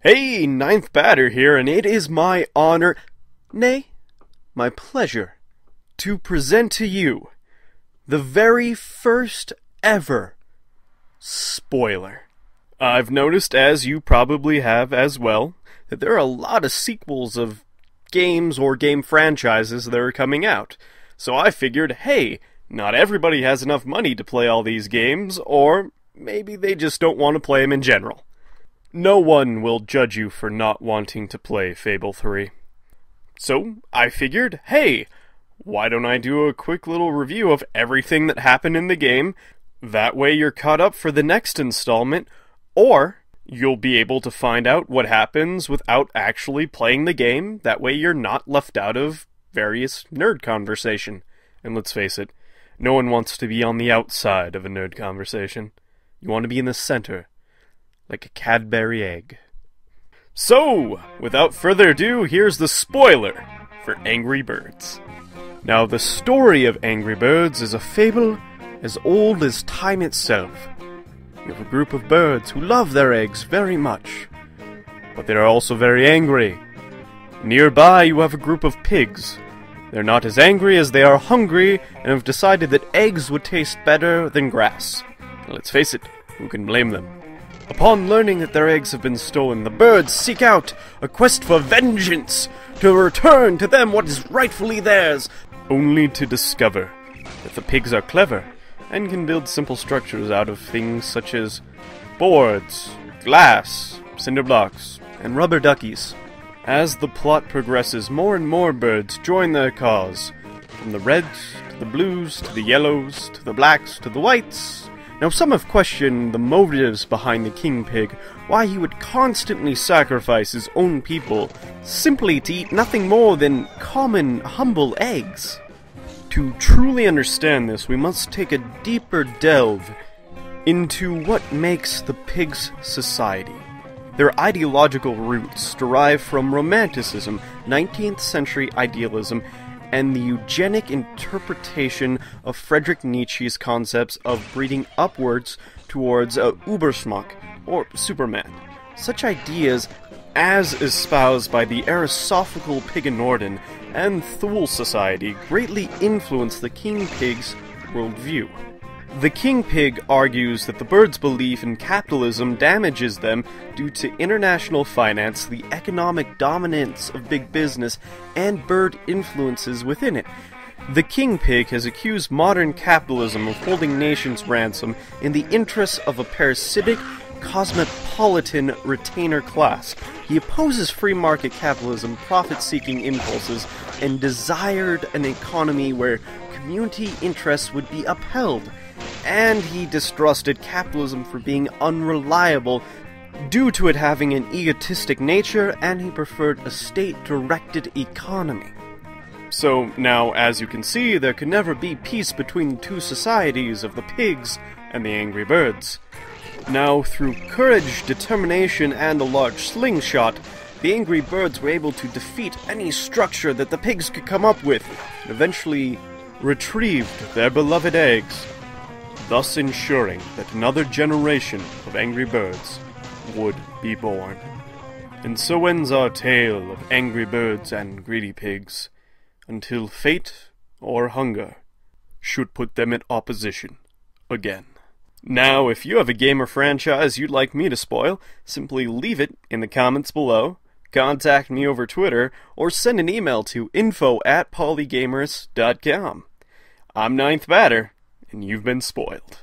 Hey, Ninth Batter here, and it is my honor, nay, my pleasure, to present to you the very first ever spoiler. I've noticed, as you probably have as well, that there are a lot of sequels of games or game franchises that are coming out. So I figured, hey, not everybody has enough money to play all these games, or maybe they just don't want to play them in general. No one will judge you for not wanting to play Fable 3. So, I figured, hey, why don't I do a quick little review of everything that happened in the game? That way you're caught up for the next installment, or you'll be able to find out what happens without actually playing the game. That way you're not left out of various nerd conversation. And let's face it, no one wants to be on the outside of a nerd conversation. You want to be in the center, like a Cadbury egg. So, without further ado, here's the spoiler for Angry Birds. Now, the story of Angry Birds is a fable as old as time itself. You have a group of birds who love their eggs very much, but they are also very angry. Nearby, you have a group of pigs. They're not as angry as they are hungry, and have decided that eggs would taste better than grass. Now, let's face it, who can blame them? Upon learning that their eggs have been stolen, the birds seek out a quest for vengeance, to return to them what is rightfully theirs, only to discover that the pigs are clever, and can build simple structures out of things such as boards, glass, cinder blocks, and rubber duckies. As the plot progresses, more and more birds join their cause, from the reds, to the blues, to the yellows, to the blacks, to the whites. Now, some have questioned the motives behind the king pig, why he would constantly sacrifice his own people, simply to eat nothing more than common, humble eggs. To truly understand this, we must take a deeper delve into what makes the pigs' society. Their ideological roots derive from Romanticism, 19th century idealism, and the eugenic interpretation of Friedrich Nietzsche's concepts of breeding upwards towards a Überschmuck, or Superman. Such ideas, as espoused by the Aristophical Pig-Norden and Thule Society, greatly influence the king pig's worldview. The king pig argues that the birds' belief in capitalism damages them due to international finance, the economic dominance of big business, and bird influences within it. The king pig has accused modern capitalism of holding nations ransom in the interests of a parasitic, cosmopolitan retainer class. He opposes free market capitalism, profit-seeking impulses, and desired an economy where community interests would be upheld. And he distrusted capitalism for being unreliable due to it having an egotistic nature, and he preferred a state-directed economy. So now, as you can see, there can never be peace between the two societies of the pigs and the angry birds. Now, through courage, determination, and a large slingshot, the angry birds were able to defeat any structure that the pigs could come up with, and eventually retrieved their beloved eggs, thus ensuring that another generation of angry birds would be born. And so ends our tale of angry birds and greedy pigs, until fate or hunger should put them in opposition again. Now, if you have a game or franchise you'd like me to spoil, simply leave it in the comments below, contact me over Twitter, or send an email to info@polygamers.com. I'm Ninth Batter, and you've been spoiled.